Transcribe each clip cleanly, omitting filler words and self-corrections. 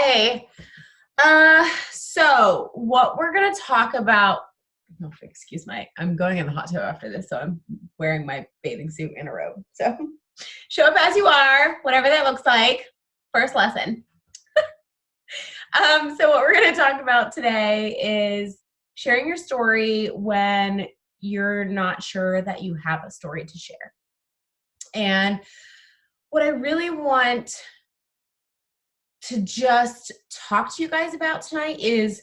Okay. So what we're going to talk about, I'm going in the hot tub after this, so I'm wearing my bathing suit and a robe. So show up as you are, whatever that looks like. First lesson. So what we're going to talk about today is sharing your story when you're not sure that you have a story to share. And what I really want to just talk to you guys about tonight is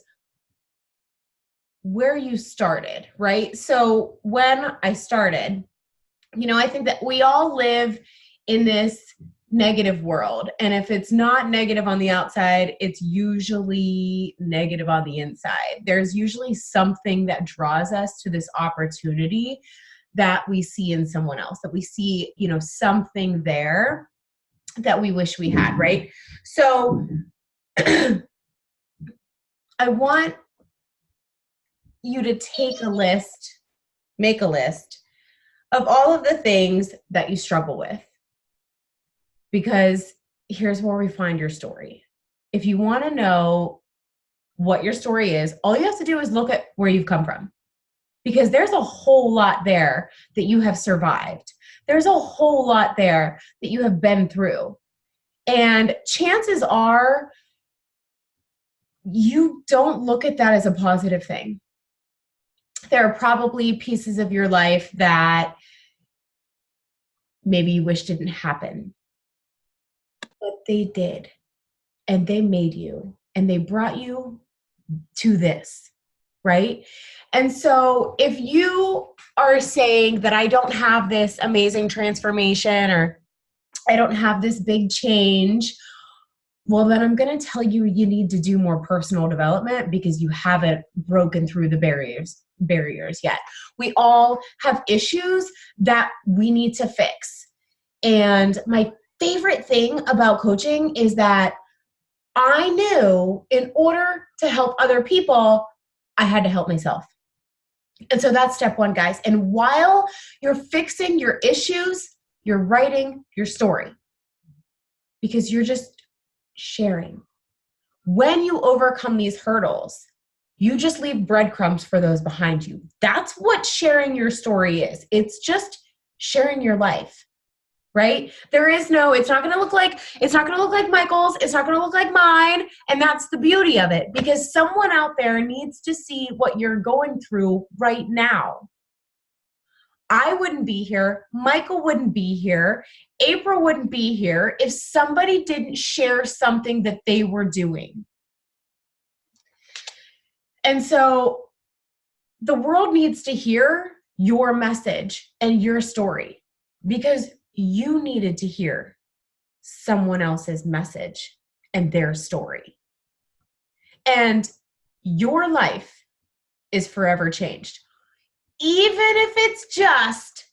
where you started, right? So when I started, I think that we all live in this negative world. And if it's not negative on the outside, it's usually negative on the inside. There's usually something that draws us to this opportunity that we see in someone else, that we see, something there that we wish we had, right? So I want you to make a list of all of the things that you struggle with. Because here's where we find your story. If you want to know what your story is, all you have to do is look at where you've come from. Because there's a whole lot there that you have survived. There's a whole lot there that you have been through. And chances are you don't look at that as a positive thing. There are probably pieces of your life that maybe you wish didn't happen. But they did. And they made you. And they brought you to this, right? And so if you are saying that I don't have this amazing transformation or I don't have this big change, well, then I'm going to tell you need to do more personal development because you haven't broken through the barriers yet. We all have issues that we need to fix. And my favorite thing about coaching is that I knew in order to help other people, I had to help myself. And so that's step one, guys. And while you're fixing your issues, you're writing your story because you're just sharing. When you overcome these hurdles, you just leave breadcrumbs for those behind you. That's what sharing your story is. It's just sharing your life. Right? It's not going to look like Michael's. It's not going to look like mine. And that's the beauty of it because someone out there needs to see what you're going through right now. I wouldn't be here. Michael wouldn't be here. April wouldn't be here if somebody didn't share something that they were doing. And so the world needs to hear your message and your story because you needed to hear someone else's message and their story. And your life is forever changed. Even if it's just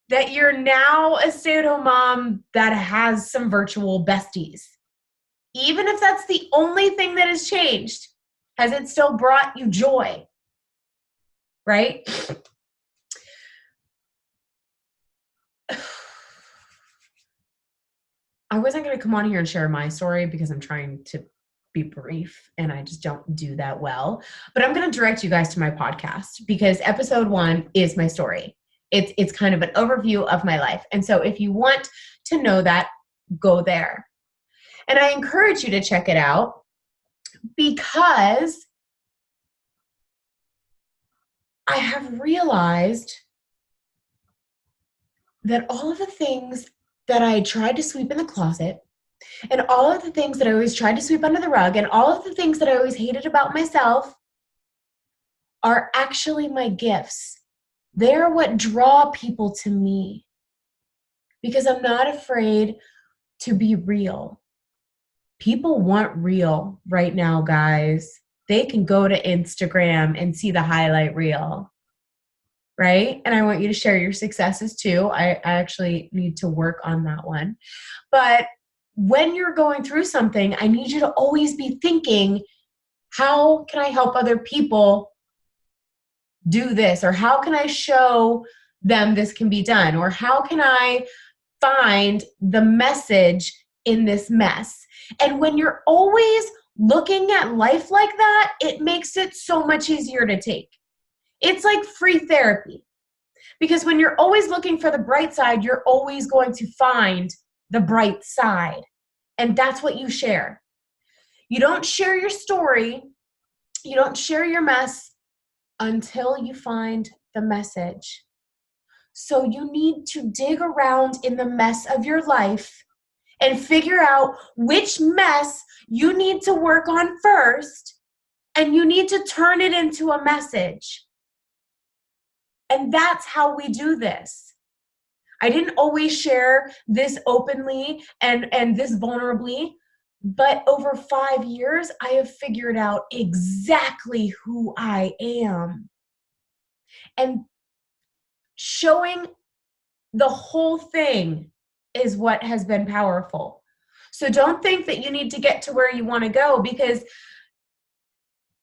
that you're now a stay-at-home mom that has some virtual besties. Even if that's the only thing that has changed, has it still brought you joy? Right? I wasn't going to come on here and share my story because I'm trying to be brief and I just don't do that well. But I'm going to direct you guys to my podcast because episode 1 is my story. It's kind of an overview of my life. And so if you want to know that, go there. And I encourage you to check it out because I have realized that all of the things that I tried to sweep in the closet and all of the things that I always tried to sweep under the rug and all of the things that I always hated about myself are actually my gifts. They're what draw people to me because I'm not afraid to be real. People want real right now, guys. They can go to Instagram and see the highlight reel. Right? And I want you to share your successes too. I actually need to work on that one. But when you're going through something, I need you to always be thinking, how can I help other people do this? Or how can I show them this can be done? Or how can I find the message in this mess? And when you're always looking at life like that, it makes it so much easier to take. It's like free therapy. Because when you're always looking for the bright side, you're always going to find the bright side. And that's what you share. You don't share your story, you don't share your mess until you find the message. So you need to dig around in the mess of your life and figure out which mess you need to work on first, and you need to turn it into a message. And that's how we do this. I didn't always share this openly and this vulnerably, but over 5 years, I have figured out exactly who I am. And showing the whole thing is what has been powerful. So don't think that you need to get to where you want to go, because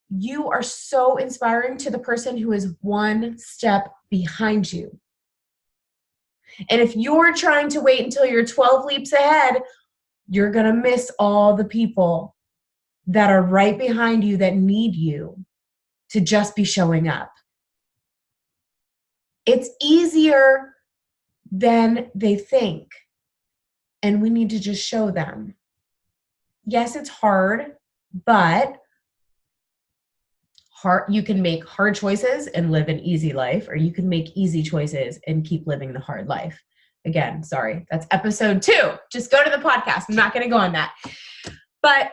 you are so inspiring to the person who is one step behind you. And if you're trying to wait until you're 12 leaps ahead, you're going to miss all the people that are right behind you that need you to just be showing up. It's easier than they think, and we need to just show them. Yes, it's hard, but you can make hard choices and live an easy life, or you can make easy choices and keep living the hard life. Again, sorry, that's episode 2. Just go to the podcast. I'm not going to go on that. But,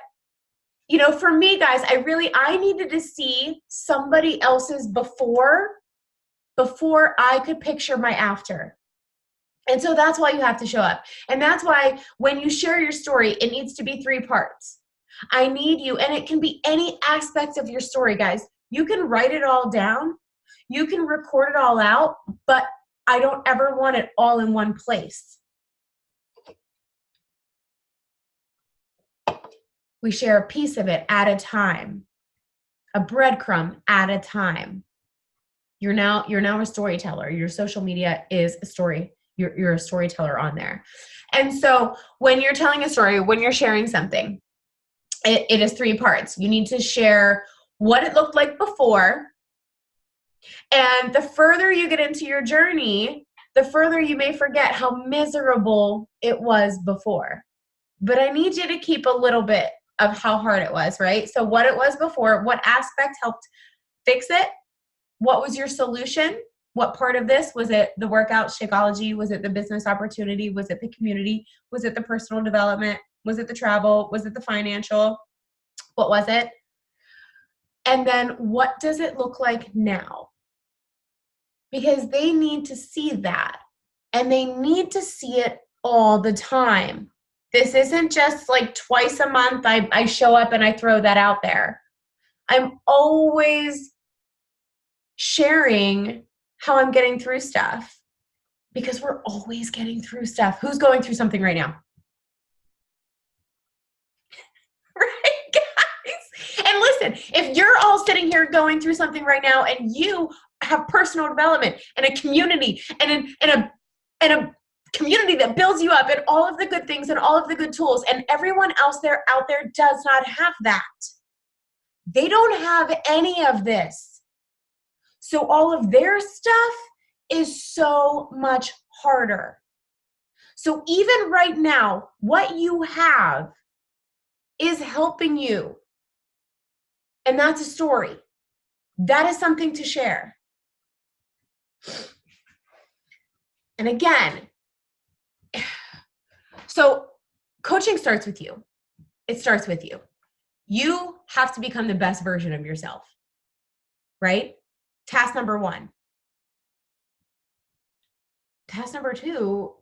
you know, for me, guys, I needed to see somebody else's before I could picture my after. And so that's why you have to show up. And that's why when you share your story, it needs to be 3 parts. I need you, and it can be any aspect of your story, guys. You can write it all down. You can record it all out, but I don't ever want it all in one place. We share a piece of it at a time, a breadcrumb at a time. You're now a storyteller. Your social media is a story. You're a storyteller on there. And so when you're telling a story, when you're sharing something, it is 3 parts. You need to share what it looked like before. And the further you get into your journey, the further you may forget how miserable it was before. But I need you to keep a little bit of how hard it was, right? So what it was before, what aspect helped fix it? What was your solution? What part of this? Was it the workout, Shakeology? Was it the business opportunity? Was it the community? Was it the personal development? Was it the travel? Was it the financial? What was it? And then what does it look like now? Because they need to see that, and they need to see it all the time. This isn't just like twice a month I show up and I throw that out there. I'm always sharing how I'm getting through stuff, because we're always getting through stuff. Who's going through something right now? Right, guys? And listen, if you're all sitting here going through something right now, and you have personal development and a community and a community that builds you up and all of the good things and all of the good tools, and everyone else out there does not have that. They don't have any of this. So all of their stuff is so much harder. So even right now, what you have is helping you. And that's a story. That is something to share. And again, so coaching starts with you. It starts with you. You have to become the best version of yourself, right? Task number 1. Task number 2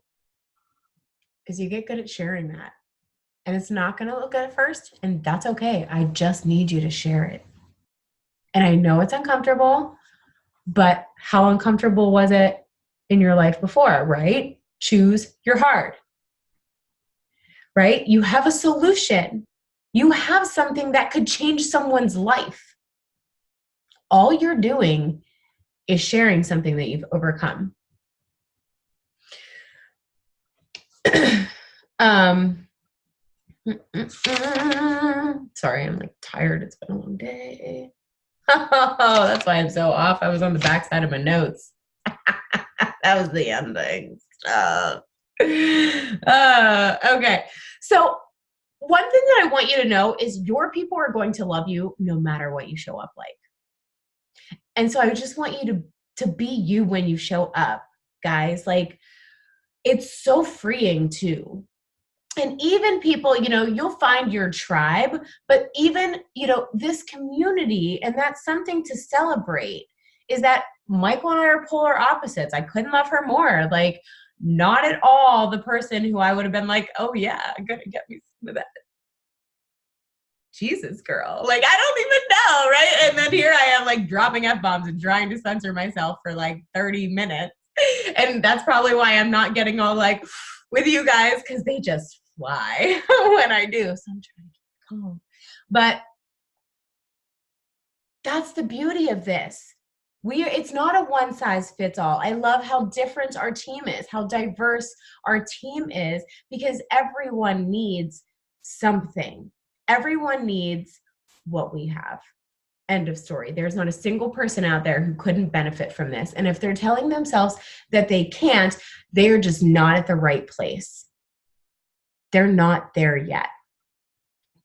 is you get good at sharing that. And it's not going to look good at first, and that's okay. I just need you to share it. And I know it's uncomfortable, but how uncomfortable was it in your life before, right? Choose your heart, right? You have a solution. You have something that could change someone's life. All you're doing is sharing something that you've overcome. Sorry, I'm like tired. It's been a long day. Oh, that's why I'm so off. I was on the backside of my notes. That was the ending stuff. Okay. So one thing that I want you to know is your people are going to love you no matter what you show up like. And so I just want you to be you when you show up, guys. Like it's so freeing too. And even people, you'll find your tribe, but even, this community, and that's something to celebrate, is that Michael and I are polar opposites. I couldn't love her more. Like, not at all the person who I would have been like, oh yeah, gonna get me some of that. Jesus, girl. Like, I don't even know, right? And then here I am, like, dropping F-bombs and trying to censor myself for like 30 minutes. And that's probably why I'm not getting all like with you guys, because they just fly when I do. So I'm trying to keep calm. But that's the beauty of this. It's not a one size fits all. I love how different our team is, how diverse our team is, because everyone needs something. Everyone needs what we have. End of story. There's not a single person out there who couldn't benefit from this. And if they're telling themselves that they can't, they're just not at the right place. They're not there yet.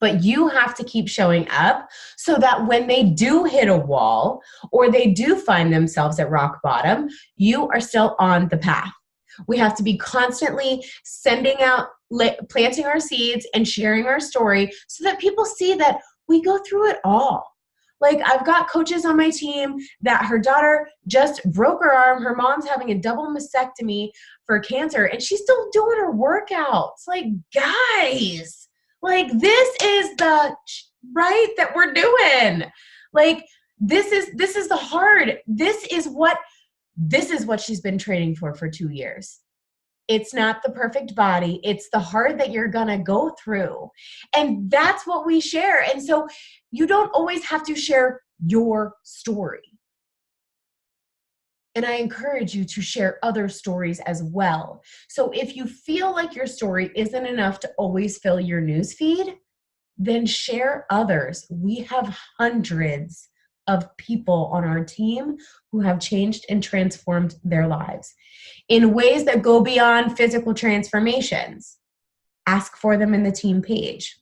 But you have to keep showing up so that when they do hit a wall or they do find themselves at rock bottom, you are still on the path. We have to be constantly sending out, planting our seeds and sharing our story so that people see that we go through it all. Like I've got coaches on my team that her daughter just broke her arm. Her mom's having a double mastectomy for cancer and she's still doing her workouts. Like, guys, like this is the right that we're doing. Like this is the hard. This is what she's been training for 2 years. It's not the perfect body. It's the hard that you're going to go through. And that's what we share. And so you don't always have to share your story. And I encourage you to share other stories as well. So if you feel like your story isn't enough to always fill your newsfeed, then share others. We have hundreds of people on our team who have changed and transformed their lives in ways that go beyond physical transformations. Ask for them in the team page,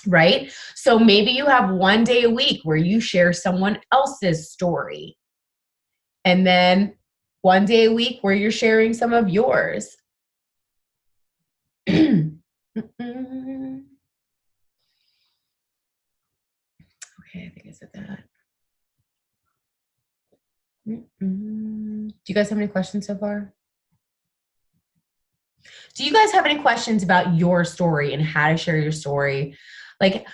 right? So maybe you have one day a week where you share someone else's story. And then one day a week where you're sharing some of yours. Okay, I think I said that. Do you guys have any questions so far? Do you guys have any questions about your story and how to share your story? Like,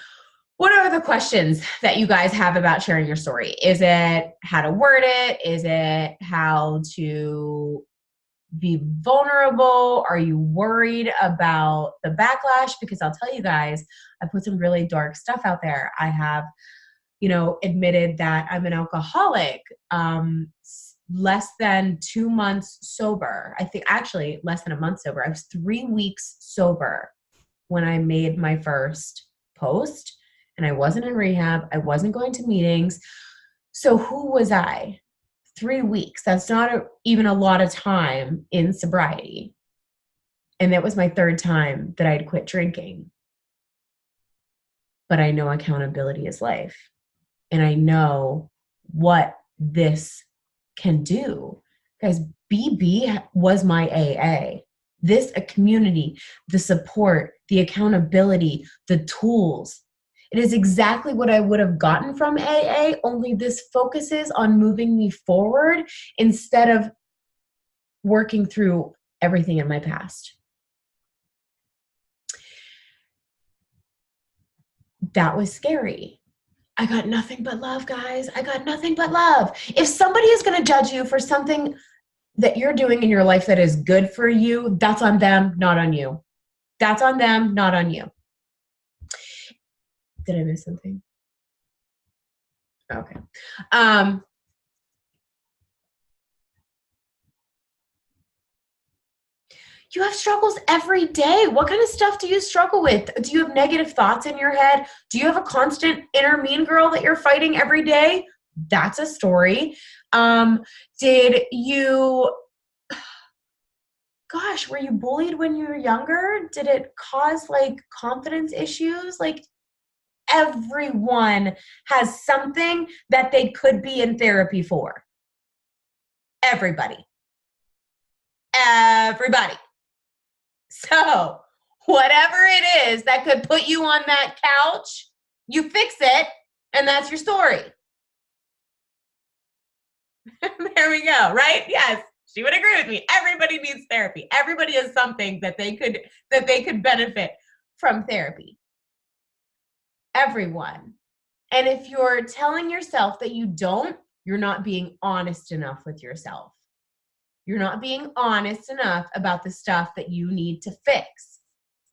what are the questions that you guys have about sharing your story? Is it how to word it? Is it how to be vulnerable? Are you worried about the backlash? Because I'll tell you guys, I put some really dark stuff out there. I have, admitted that I'm an alcoholic, less than 2 months sober. I think actually less than a month sober. I was 3 weeks sober when I made my first post, and I wasn't in rehab. I wasn't going to meetings. So who was I? 3 weeks. That's not even a lot of time in sobriety. And that was my third time that I'd quit drinking. But I know accountability is life. And I know what this can do. Guys, BB was my AA. This, a community, the support, the accountability, the tools. It is exactly what I would have gotten from AA, only this focuses on moving me forward instead of working through everything in my past. That was scary. I got nothing but love, guys. I got nothing but love. If somebody is going to judge you for something that you're doing in your life that is good for you, that's on them, not on you. That's on them, not on you. Did I miss something? Okay. You have struggles every day. What kind of stuff do you struggle with? Do you have negative thoughts in your head? Do you have a constant inner mean girl that you're fighting every day? That's a story. Did you, gosh, were you bullied when you were younger? Did it cause like confidence issues? Like everyone has something that they could be in therapy for. Everybody. Everybody. So, whatever it is that could put you on that couch, you fix it, and that's your story. There we go, right? Yes, she would agree with me. Everybody needs therapy. Everybody has something that they could benefit from therapy. Everyone. And if you're telling yourself that you don't, you're not being honest enough with yourself. You're not being honest enough about the stuff that you need to fix,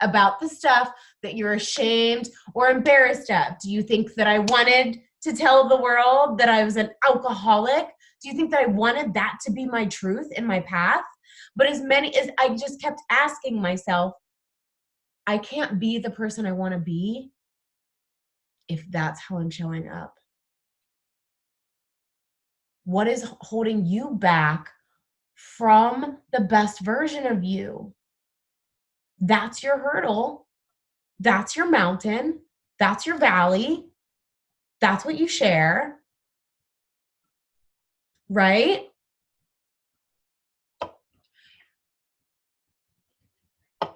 about the stuff that you're ashamed or embarrassed of. Do you think that I wanted to tell the world that I was an alcoholic? Do you think that I wanted that to be my truth in my path? But as I just kept asking myself, I can't be the person I want to be if that's how I'm showing up. What is holding you back from the best version of you? That's your hurdle. That's your mountain. That's your valley. That's what you share. Right?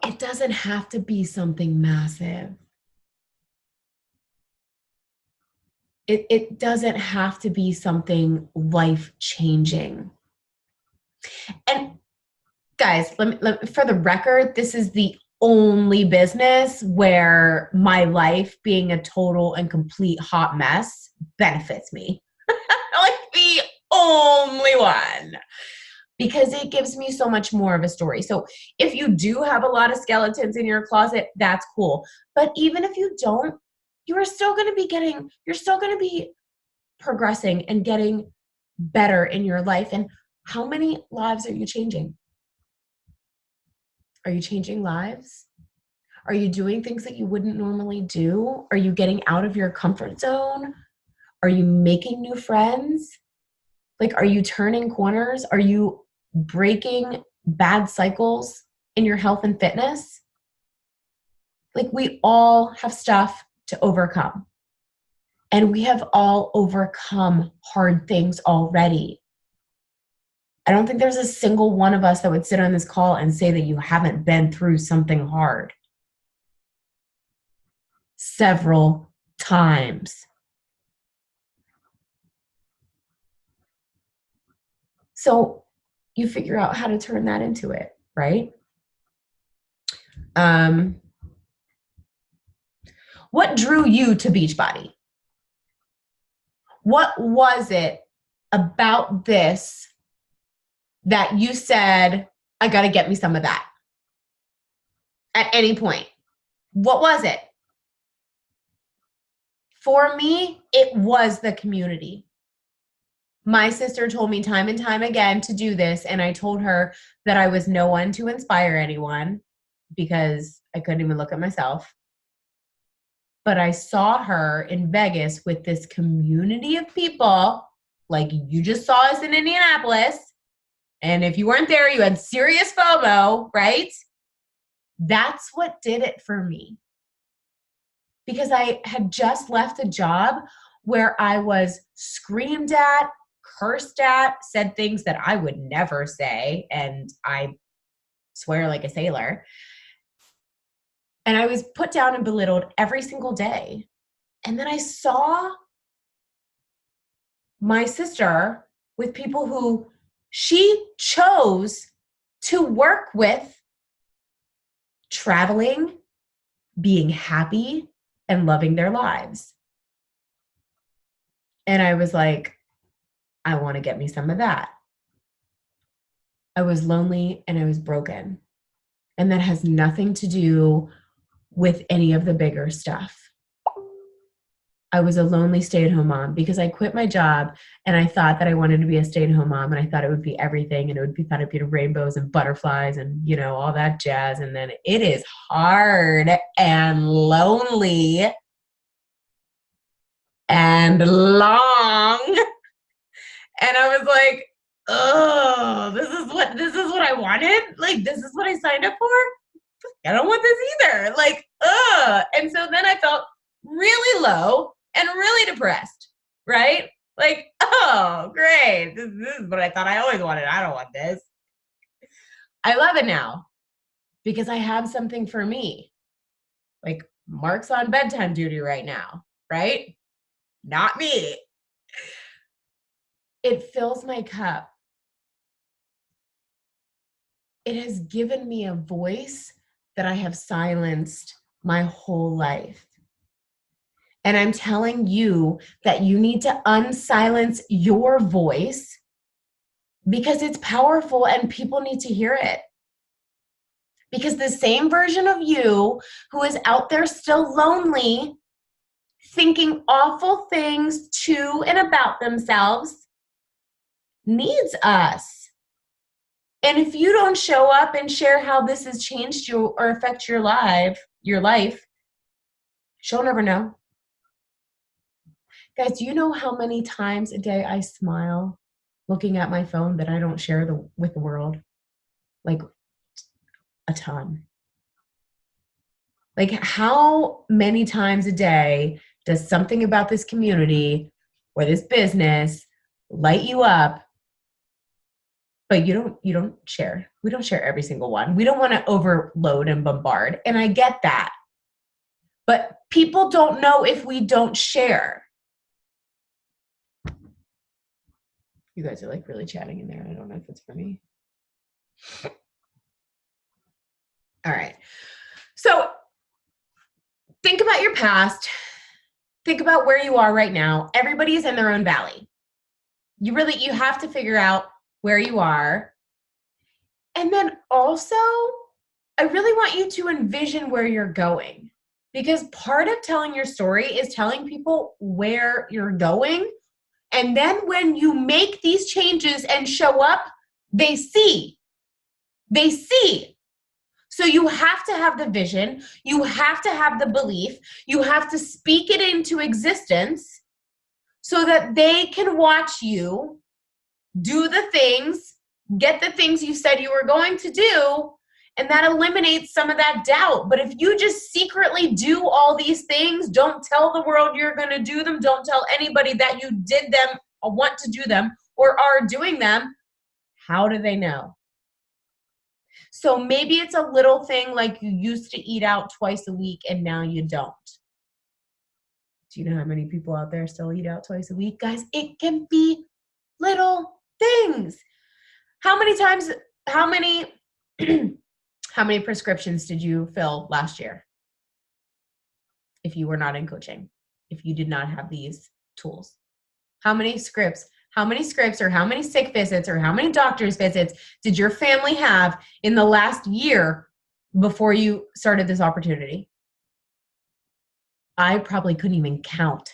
It doesn't have to be something massive. It doesn't have to be something life-changing. And guys, for the record, this is the only business where my life being a total and complete hot mess benefits me. Like the only one. Because it gives me so much more of a story. So if you do have a lot of skeletons in your closet, that's cool. But even if you don't, you're still going to be progressing and getting better in your life. And how many lives are you changing? Are you changing lives? Are you doing things that you wouldn't normally do? Are you getting out of your comfort zone? Are you making new friends? Like, are you turning corners? Are you breaking bad cycles in your health and fitness? Like, we all have stuff to overcome. And we have all overcome hard things already. I don't think there's a single one of us that would sit on this call and say that you haven't been through something hard. Several times. So you figure out how to turn that into it, right? What drew you to Beachbody? What was it about this that you said, I got to get me some of that? At any point. What was it? For me, it was the community. My sister told me time and time again to do this, and I told her that I was no one to inspire anyone because I couldn't even look at myself. But I saw her in Vegas with this community of people, like you just saw us in Indianapolis. And if you weren't there, you had serious FOMO, right? That's what did it for me. Because I had just left a job where I was screamed at, cursed at, said things that I would never say, and I swear like a sailor. And I was put down and belittled every single day. And then I saw my sister with people who she chose to work with, traveling, being happy, and loving their lives. And I was like, I want to get me some of that. I was lonely and I was broken. And that has nothing to do with any of the bigger stuff. I was a lonely stay-at-home mom because I quit my job and I thought that I wanted to be a stay-at-home mom and I thought it would be everything and thought it'd be rainbows and butterflies and, you know, all that jazz. And then it is hard and lonely and long. And I was like, oh, this is what I wanted? Like, this is what I signed up for? I don't want this either. Like, ugh. And so then I felt really low and really depressed, right? Like, oh, great. This is what I thought I always wanted. I don't want this. I love it now because I have something for me. Like, Mark's on bedtime duty right now, right? Not me. It fills my cup. It has given me a voice that I have silenced my whole life. And I'm telling you that you need to unsilence your voice because it's powerful and people need to hear it. Because the same version of you who is out there still lonely, thinking awful things to and about themselves, needs us. And if you don't show up and share how this has changed you or affect your life, she'll never know. Guys, do you know how many times a day I smile looking at my phone that I don't share with the world? Like, a ton. Like, how many times a day does something about this community or this business light you up, but you don't share? We don't share every single one. We don't want to overload and bombard, and I get that. But people don't know if we don't share. You guys are like really chatting in there. I don't know if it's for me. All right. So think about your past. Think about where you are right now. Everybody is in their own valley. You have to figure out where you are. And then also, I really want you to envision where you're going. Because part of telling your story is telling people where you're going. And then when you make these changes and show up, they see. They see. So you have to have the vision. You have to have the belief. You have to speak it into existence so that they can watch you do the things, get the things you said you were going to do, and that eliminates some of that doubt. But if you just secretly do all these things, don't tell the world you're going to do them, don't tell anybody that you did them or want to do them or are doing them, how do they know? So maybe it's a little thing like you used to eat out twice a week and now you don't. Do you know how many people out there still eat out twice a week? Guys, it can be little things. How many how many prescriptions did you fill last year? If you were not in coaching, if you did not have these tools, how many scripts or how many sick visits or how many doctor's visits did your family have in the last year before you started this opportunity? I probably couldn't even count.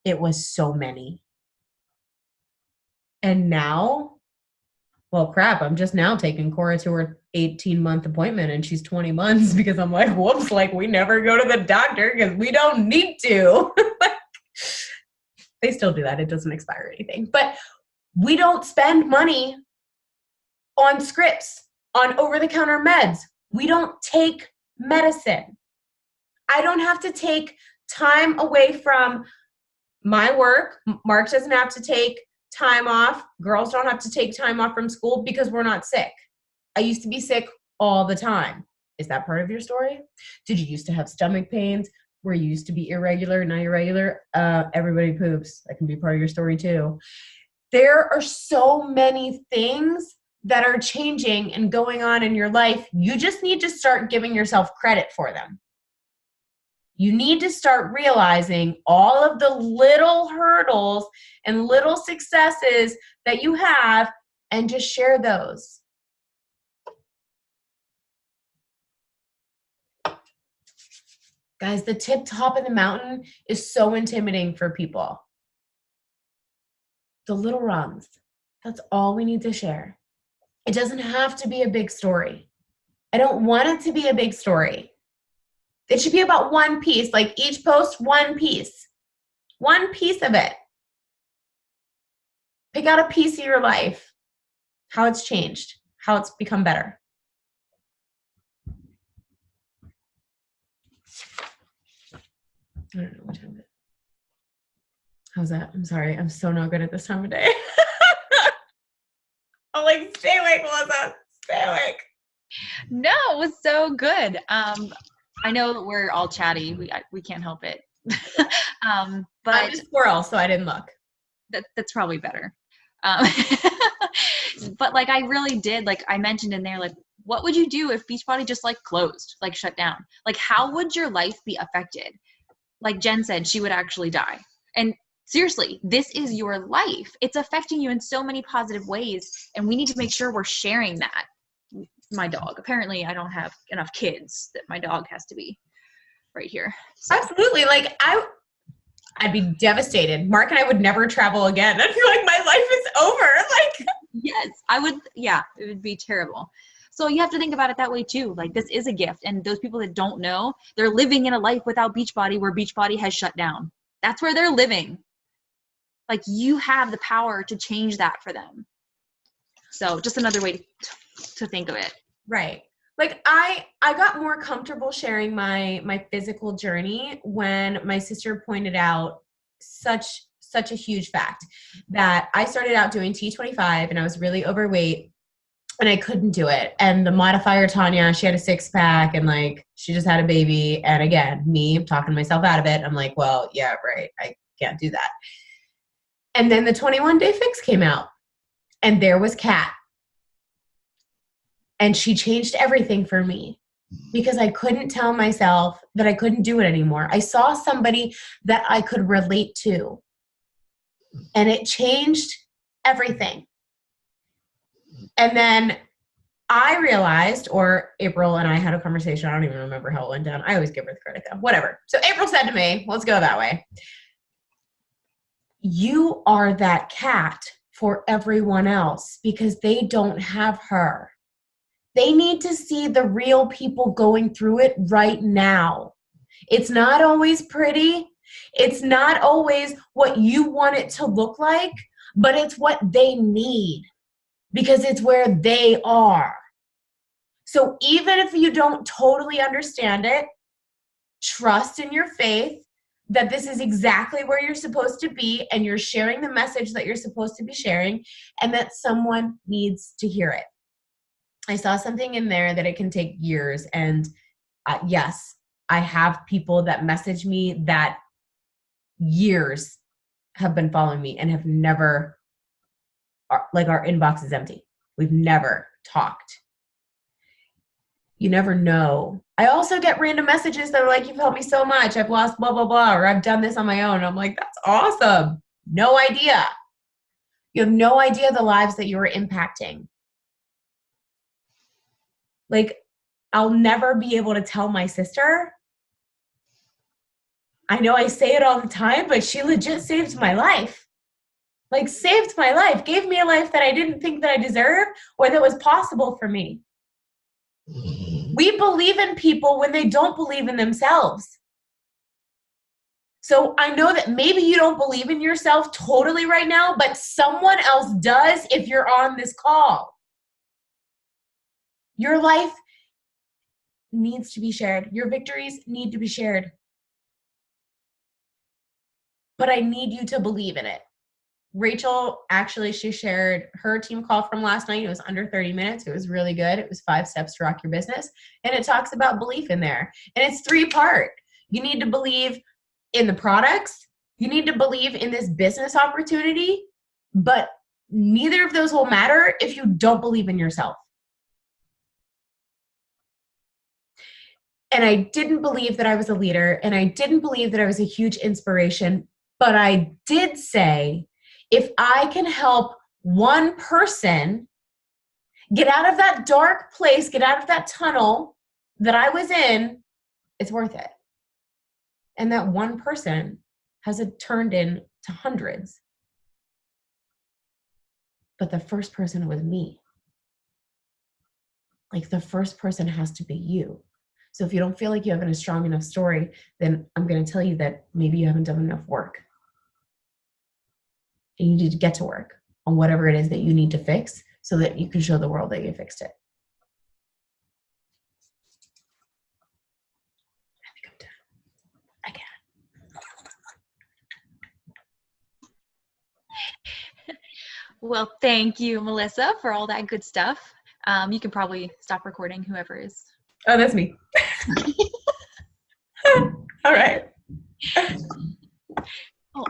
It was so many. And now, well, crap, I'm just now taking Cora to her 18-month appointment and she's 20 months because I'm like, whoops, like we never go to the doctor because we don't need to. They still do that. It doesn't expire or anything. But we don't spend money on scripts, on over-the-counter meds. We don't take medicine. I don't have to take time away from my work. Mark doesn't have to take time off. Girls don't have to take time off from school because we're not sick. I used to be sick all the time. Is that part of your story? Did you used to have stomach pains? Were you used to be irregular, not irregular? Everybody poops. That can be part of your story too. There are so many things that are changing and going on in your life. You just need to start giving yourself credit for them. You need to start realizing all of the little hurdles and little successes that you have and just share those. Guys, the tip top of the mountain is so intimidating for people. The little rungs, that's all we need to share. It doesn't have to be a big story. I don't want it to be a big story. It should be about one piece, like each post, one piece of it. Pick out a piece of your life, how it's changed, how it's become better. I don't know what time it is. How's that? I'm sorry. I'm so not good at this time of day. I'm like, stay awake, Melissa. Stay awake. No, it was so good. I know we're all chatty. We can't help it. But I'm a squirrel, so I didn't look. That's probably better. But like, I really did, like I mentioned in there, like, what would you do if Beachbody just like closed, like shut down? Like, how would your life be affected? Like Jen said, she would actually die. And seriously, this is your life. It's affecting you in so many positive ways. And we need to make sure we're sharing that. My dog. Apparently, I don't have enough kids that my dog has to be right here. So. Absolutely. Like, I'd be devastated. Mark and I would never travel again. I feel like my life is over. Like, yes, I would. Yeah, it would be terrible. So you have to think about it that way too. Like, this is a gift. And those people that don't know, they're living in a life without Beachbody where Beachbody has shut down. That's where they're living. Like, you have the power to change that for them. So just another way to think of it. Right. Like, I got more comfortable sharing my physical journey when my sister pointed out such a huge fact that I started out doing T25 and I was really overweight and I couldn't do it. And the modifier Tanya, she had a 6-pack and like she just had a baby. And again, me talking myself out of it. I'm like, well, yeah, right. I can't do that. And then the 21-day fix came out and there was Kat. And she changed everything for me because I couldn't tell myself that I couldn't do it anymore. I saw somebody that I could relate to, and it changed everything. And then I realized, or April and I had a conversation. I don't even remember how it went down. I always give her the credit though. Whatever. So April said to me, let's go that way. You are that Kat for everyone else because they don't have her. They need to see the real people going through it right now. It's not always pretty. It's not always what you want it to look like, but it's what they need because it's where they are. So even if you don't totally understand it, trust in your faith that this is exactly where you're supposed to be and you're sharing the message that you're supposed to be sharing and that someone needs to hear it. I saw something in there that it can take years. And yes, I have people that message me that years have been following me and have never, like our inbox is empty. We've never talked. You never know. I also get random messages that are like, you've helped me so much. I've lost blah, blah, blah, or I've done this on my own. I'm like, that's awesome. No idea. You have no idea the lives that you are impacting. Like, I'll never be able to tell my sister. I know I say it all the time, but she legit saved my life. Like, saved my life, gave me a life that I didn't think that I deserved or that was possible for me. We believe in people when they don't believe in themselves. So I know that maybe you don't believe in yourself totally right now, but someone else does if you're on this call. Your life needs to be shared. Your victories need to be shared. But I need you to believe in it. Rachel, actually, she shared her team call from last night. It was under 30 minutes. It was really good. It was 5 steps to rock your business. And it talks about belief in there. And it's 3-part. You need to believe in the products. You need to believe in this business opportunity. But neither of those will matter if you don't believe in yourself. And I didn't believe that I was a leader. And I didn't believe that I was a huge inspiration. But I did say, if I can help one person get out of that dark place, get out of that tunnel that I was in, it's worth it. And that one person has it turned into hundreds. But the first person was me. Like the first person has to be you. So if you don't feel like you have a strong enough story, then I'm going to tell you that maybe you haven't done enough work. And you need to get to work on whatever it is that you need to fix so that you can show the world that you fixed it. I think I'm done. Again. Well, thank you, Melissa, for all that good stuff. You can probably stop recording, whoever is. Oh, that's me. All right. Oh,